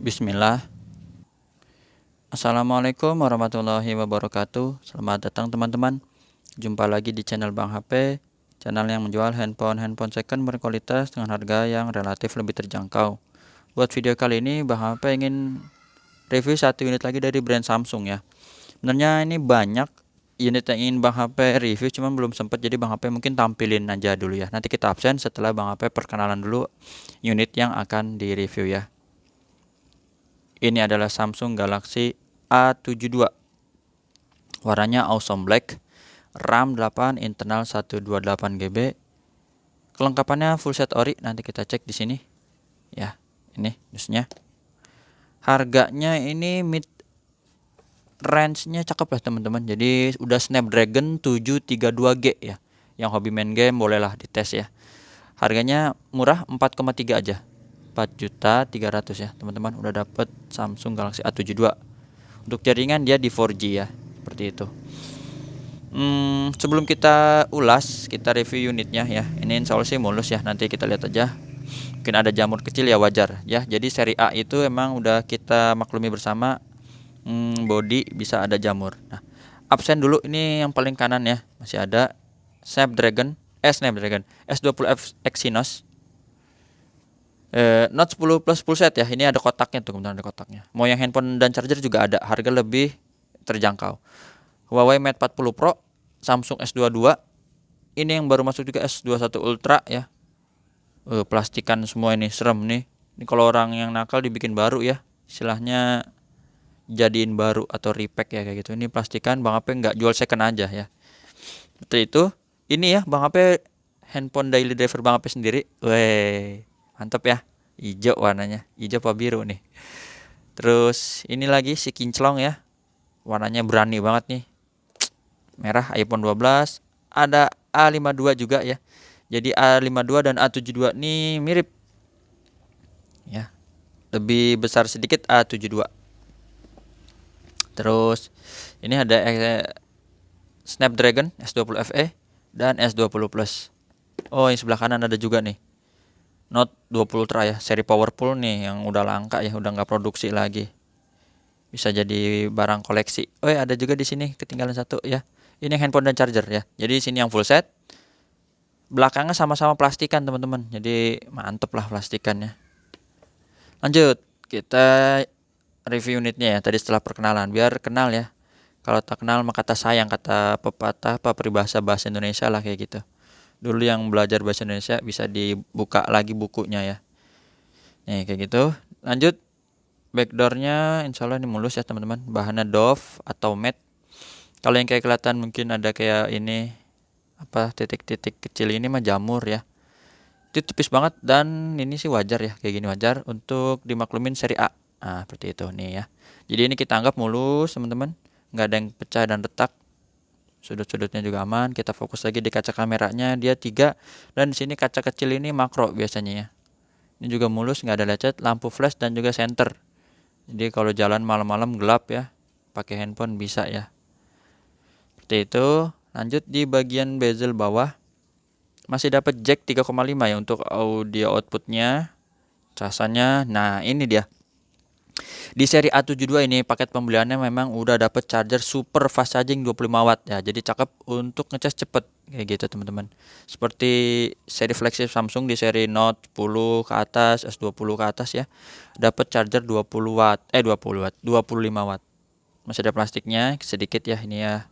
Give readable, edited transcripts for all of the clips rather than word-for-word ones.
Bismillah. Assalamualaikum warahmatullahi wabarakatuh. Selamat datang teman-teman. Jumpa lagi di channel Bang HP, channel yang menjual handphone second berkualitas dengan harga yang relatif lebih terjangkau. Buat video kali ini Bang HP ingin review satu unit lagi dari brand Samsung ya. Sebenarnya ini banyak unit yang ingin Bang HP review, cuman belum sempat, jadi Bang HP mungkin tampilin aja dulu ya. Nanti kita absen setelah Bang HP perkenalan dulu unit yang akan di review ya. Ini adalah Samsung Galaxy A72, warnanya awesome black, RAM 8, internal 128 GB. Kelengkapannya full set ori, nanti kita cek di sini. Ya, ini newsnya. Harganya ini mid range-nya cakep lah teman-teman. Jadi udah Snapdragon 732G ya. Yang hobi main game bolehlah dites ya. Harganya murah, 4,3 aja. 4.300.000 ya teman-teman, udah dapet Samsung Galaxy A72. Untuk jaringan dia di 4G ya, seperti itu. Sebelum kita ulas, kita review unitnya ya. Ini insya Allah sih mulus ya, nanti kita lihat aja. Mungkin ada jamur kecil ya, wajar ya. Jadi seri A itu emang udah kita maklumi bersama, body bisa ada jamur. Nah, absen dulu, ini yang paling kanan ya, masih ada Snapdragon S20 Exynos Note 10 Plus full set ya. Ini ada kotaknya tuh, kemudian ada kotaknya. Mau yang handphone dan charger juga ada, harga lebih terjangkau. Huawei Mate 40 Pro, Samsung S22. Ini yang baru masuk juga S21 Ultra ya. Plastikan semua, ini serem nih. Ini kalau orang yang nakal dibikin baru ya, istilahnya jadiin baru atau repack ya, kayak gitu. Ini plastikan, Bang HP nggak jual second aja ya. Seperti itu. Ini ya Bang HP, handphone daily driver Bang HP sendiri. Weh, mantap ya. Hijau warnanya, hijau apa biru nih. Terus ini lagi si kinclong ya, warnanya berani banget nih, merah, iPhone 12. Ada A52 juga ya. Jadi A52 dan A72 ini mirip ya, lebih besar sedikit A72. Terus ini ada Snapdragon S20 FE dan S20 Plus. Oh, yang sebelah kanan ada juga nih Note 20 Ultra ya, seri powerful nih, yang udah langka ya, udah nggak produksi lagi. Bisa jadi barang koleksi. Oh ya, ada juga di sini ketinggalan satu ya. Ini handphone dan charger ya. Jadi sini yang full set. Belakangnya sama-sama plastikan teman-teman. Jadi mantep lah plastikannya. Lanjut, kita review unitnya ya. Tadi setelah perkenalan, biar kenal ya. Kalau tak kenal maka tak sayang, kata pepatah apa peribahasa bahasa Indonesia lah, kayak gitu. Dulu yang belajar bahasa Indonesia bisa dibuka lagi bukunya ya. Nih kayak gitu. Lanjut, backdoornya insya Allah ini mulus ya teman-teman. Bahannya doff atau matte. Kalau yang kayak kelihatan mungkin ada kayak ini apa, titik-titik kecil, ini mah jamur ya. Itu tipis banget, dan ini sih wajar ya, kayak gini wajar untuk dimaklumin seri A. Nah seperti itu nih ya. Jadi ini kita anggap mulus teman-teman, nggak ada yang pecah dan retak. Sudut-sudutnya juga aman. Kita fokus lagi di kaca kameranya, dia 3, dan di sini kaca kecil ini makro biasanya ya. Ini juga mulus, nggak ada lecet, lampu flash dan juga senter. Jadi kalau jalan malam-malam gelap ya, pakai handphone bisa ya. Seperti itu. Lanjut di bagian bezel bawah, masih dapat jack 3,5 ya untuk audio outputnya. Casannya, nah ini dia. Di seri A72 ini paket pembeliannya memang udah dapet charger super fast charging 25 watt ya. Jadi cakep untuk ngecas cepet kayak gitu teman-teman. Seperti seri flagship Samsung di seri Note 10 ke atas, S20 ke atas ya. Dapat charger 20 watt, 20 watt, 25 watt. Masih ada plastiknya sedikit ya, ini ya.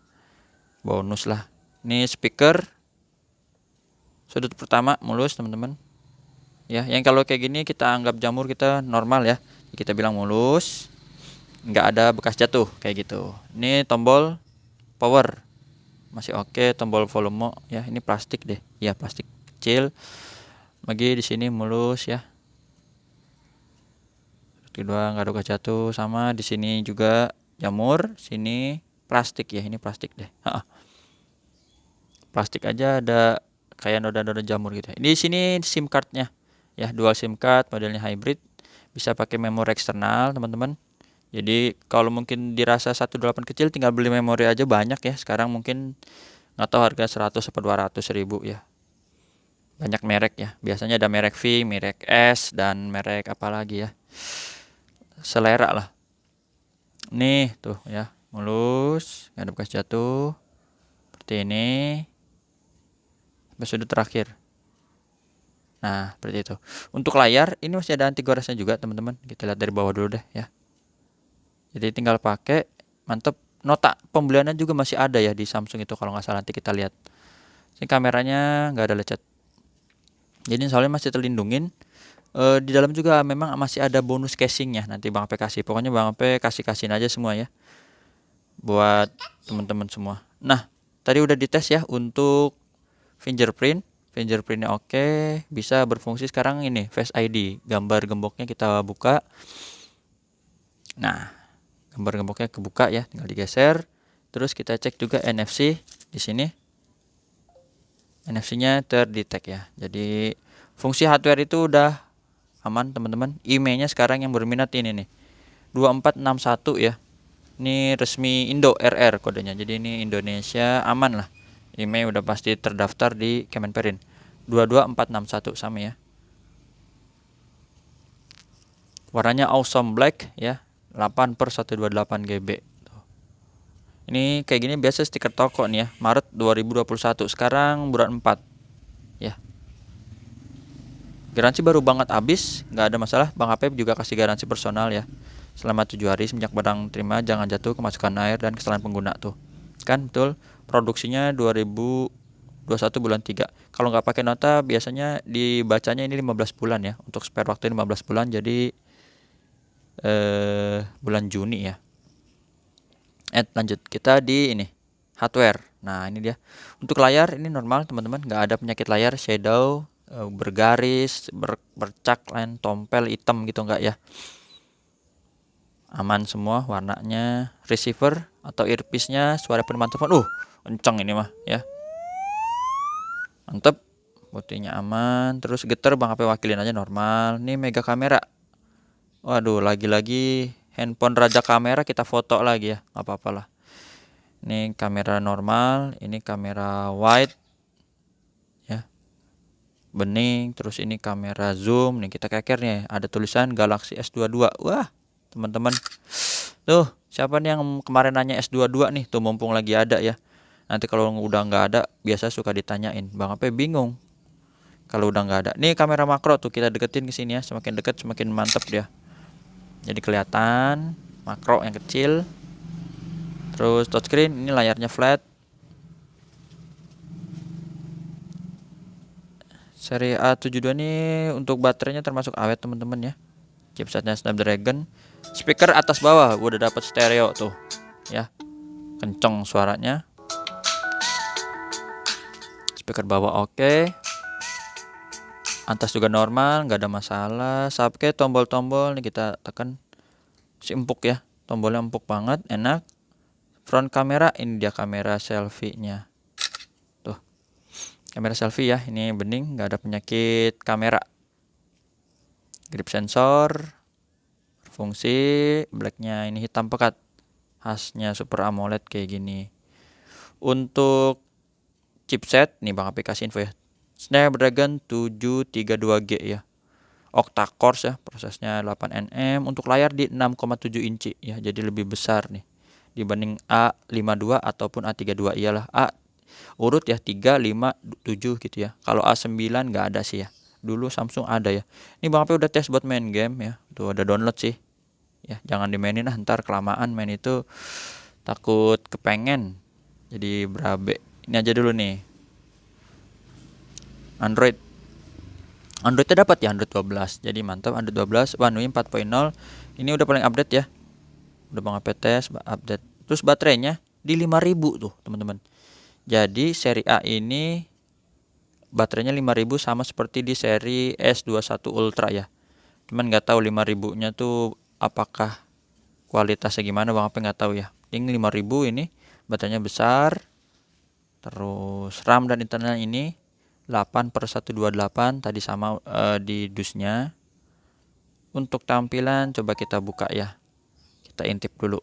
Bonus lah. Ini speaker sudut pertama mulus teman-teman. Ya, yang kalau kayak gini kita anggap jamur, kita normal ya. Kita bilang mulus, nggak ada bekas jatuh kayak gitu. Ini tombol power masih oke, tombol volume ya, ini plastik deh ya, plastik kecil. Bagi di sini mulus ya. Kedua nggak ada bekas jatuh, sama di sini juga jamur, sini plastik ya, ini plastik deh. Plastik aja ada kayak noda-noda jamur gitu. Di sini SIM cardnya ya, dual SIM card, modelnya hybrid. Bisa pakai memori eksternal teman-teman. Jadi kalau mungkin dirasa 18 kecil, tinggal beli memori aja, banyak ya. Sekarang mungkin nggak tahu harga 100 atau 200 ribu ya. Banyak merek ya. Biasanya ada merek V, merek S, dan merek apa lagi ya. selera lah. Nih tuh ya, mulus, nggak ada bekas jatuh. Seperti ini. Sampai sudut terakhir. Nah, seperti itu. Untuk layar ini masih ada anti goresnya juga, teman-teman. Kita lihat dari bawah dulu deh ya. Jadi tinggal pakai, mantep. Nota pembeliannya juga masih ada ya di Samsung itu kalau nggak salah, nanti kita lihat. Ini kameranya nggak ada lecet. Jadi soalnya masih terlindungin. Di dalam juga memang masih ada bonus casingnya, nanti Bang Ape kasih. Pokoknya Bang Ape kasihin aja semua ya, buat teman-teman semua. Nah, tadi udah dites ya untuk fingerprintnya oke, bisa berfungsi sekarang ini Face ID. Gambar gemboknya kita buka. Nah, gambar gemboknya kebuka ya, tinggal digeser. Terus kita cek juga NFC di sini. NFC-nya terdetek ya. Jadi fungsi hardware itu udah aman, teman-teman. IMEI-nya sekarang yang berminat ini nih, 2461 ya. Ini resmi Indo RR kodenya. Jadi ini Indonesia aman lah. IMEI udah pasti terdaftar di Kemenperin. 22461 sama ya. Warnanya awesome black ya. 8/128 GB. Ini kayak gini biasa stiker toko nih ya. Maret 2021. Sekarang bulan 4 ya. Garansi baru banget habis, nggak ada masalah. Bang Apep juga kasih garansi personal ya, selama 7 hari semenjak barang terima, jangan jatuh, kemasukan air, dan kesalahan pengguna tuh. Kan betul, produksinya 2021 bulan 3. Kalau nggak pakai nota biasanya dibacanya ini 15 bulan ya. Untuk spare waktu 15 bulan, jadi bulan Juni ya. Lanjut, kita di ini hardware. Nah, ini dia. Untuk layar ini normal teman-teman, nggak ada penyakit layar, shadow, bergaris, bercak, line, tompel, hitam gitu enggak ya. Aman semua warnanya. Receiver atau earpiece-nya, suara peneman telepon, kenceng ini mah ya. Mantep, putihnya aman. Terus getar Bang Ape wakilin aja normal. Nih mega kamera. Waduh, lagi-lagi handphone raja kamera kita foto lagi ya, nggak apa-apa lah. Ini kamera normal, ini kamera wide ya, bening. Terus ini kamera zoom nih, kita keker nih, ada tulisan Galaxy S22. Wah, teman-teman, tuh siapa nih yang kemarin nanya S22 nih, tuh mumpung lagi ada ya. Nanti kalau udah nggak ada, biasa suka ditanyain, Bang Ape bingung kalau udah nggak ada. Nih kamera makro tuh, kita deketin ke sini ya, semakin deket semakin mantap dia. Jadi kelihatan makro yang kecil. Terus touchscreen, ini layarnya flat. Seri A72 ini untuk baterainya termasuk awet teman-teman ya. Chipsetnya Snapdragon. Speaker atas bawah udah dapat stereo tuh ya. Kenceng suaranya. Speaker bawah oke. Atas juga normal, nggak ada masalah. Subke tombol-tombol nih kita tekan, si empuk ya. Tombolnya empuk banget, enak. Front kamera, ini dia kamera selfie-nya. Tuh. Kamera selfie ya, ini bening, nggak ada penyakit kamera. Grip sensor, fungsi blacknya ini hitam pekat, khasnya Super AMOLED kayak gini. Untuk chipset, nih Bang aplikasi info ya, Snapdragon 732G ya, octa-core ya, prosesnya 8nm. Untuk layar di 6,7 inci ya, jadi lebih besar nih dibanding A52 ataupun A32. Iyalah A urut ya 3, 5, 7 gitu ya. Kalau A9 nggak ada sih ya. Dulu Samsung ada ya. Ini Bang Ape udah tes buat main game ya. Tuh ada download sih. Ya, jangan dimainin lah, ntar kelamaan main itu takut kepengen jadi berabe. Ini aja dulu nih. Androidnya dapat ya, Android 12. Jadi mantap, Android 12 One UI 4.0. Ini udah paling update ya. Udah Bang Ape tes, update. Terus baterainya di 5000 tuh, teman-teman. Jadi seri A ini baterainya 5000 sama seperti di seri S21 Ultra ya. Cuman nggak tahu 5000-nya tuh apakah kualitasnya gimana, Bang Ape nggak tahu ya. Ini 5000 ini baterainya besar. Terus RAM dan internal ini 8/128 tadi sama di dusnya. Untuk tampilan coba kita buka ya. Kita intip dulu.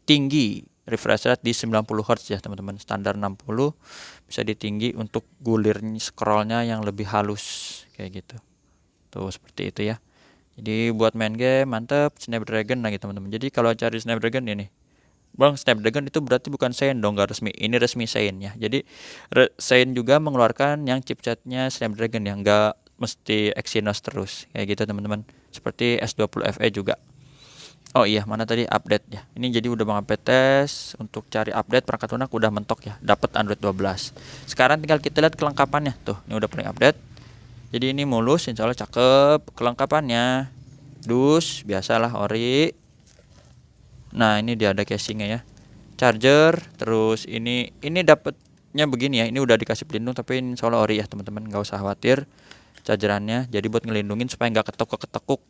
Tinggi refresh rate di 90 Hz ya teman-teman. Standar 60, bisa ditinggi untuk gulir scrollnya yang lebih halus kayak gitu. Tuh seperti itu ya. Jadi buat main game mantep Snapdragon lagi teman-teman. Jadi kalau cari Snapdragon ini, Bang, Snapdragon itu berarti bukan Sein dong, nggak resmi. Ini resmi Sein ya. Jadi Sein juga mengeluarkan yang chipsetnya Snapdragon yang nggak mesti Exynos terus. Kayak gitu teman-teman. Seperti S20 FE juga. Oh iya, mana tadi update ya. Ini jadi udah Bang Ape tes untuk cari update perangkat lunak udah mentok ya. Dapat Android 12. Sekarang tinggal kita lihat kelengkapannya. Tuh, ini udah paling update. Jadi ini mulus, insya Allah cakep. Kelengkapannya dus, biasalah ori. Nah, ini dia ada casingnya ya. Charger, terus ini dapatnya begini ya. Ini udah dikasih pelindung tapi insya Allah ori ya teman-teman, nggak usah khawatir. Chargerannya jadi buat ngelindungin supaya nggak ketekuk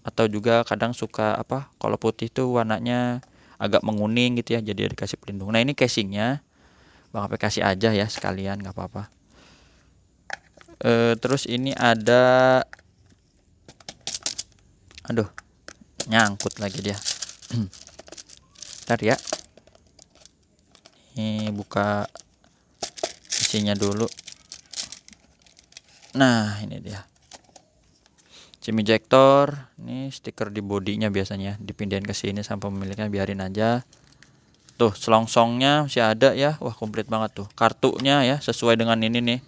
atau juga kadang suka apa kalau putih tuh warnanya agak menguning gitu ya, jadi dikasih pelindung. Nah, ini casingnya Bang Ape kasih aja ya sekalian, nggak apa-apa. Terus ini ada, aduh, nyangkut lagi dia. Ntar ya, ini buka isinya dulu. Nah, ini dia SIM ejector. Ini stiker di bodinya biasanya dipindahin ke sini sampai pemiliknya, biarin aja. Tuh, selongsongnya masih ada ya. Wah, komplit banget tuh. Kartunya ya sesuai dengan ini nih.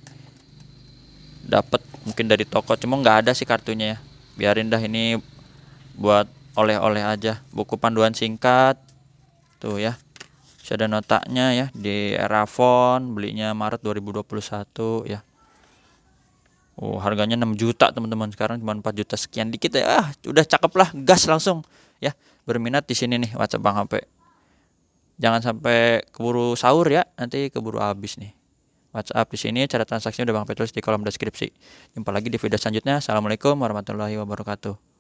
Dapat mungkin dari toko, cuma nggak ada sih kartunya ya. Biarin dah, ini buat oleh-oleh aja. Buku panduan singkat. Tuh ya. Masih ada notanya ya di Erafone, belinya Maret 2021 ya. Oh, harganya 6 juta teman-teman. Sekarang cuma 4 juta sekian dikit ya. Ah, udah cakep lah, gas langsung ya. Berminat di sini nih WhatsApp Bang HP. Jangan sampai keburu sahur ya, nanti keburu habis nih. WhatsApp di sini, cara transaksinya udah Bang HP tulis di kolom deskripsi. Jumpa lagi di video selanjutnya. Assalamualaikum warahmatullahi wabarakatuh.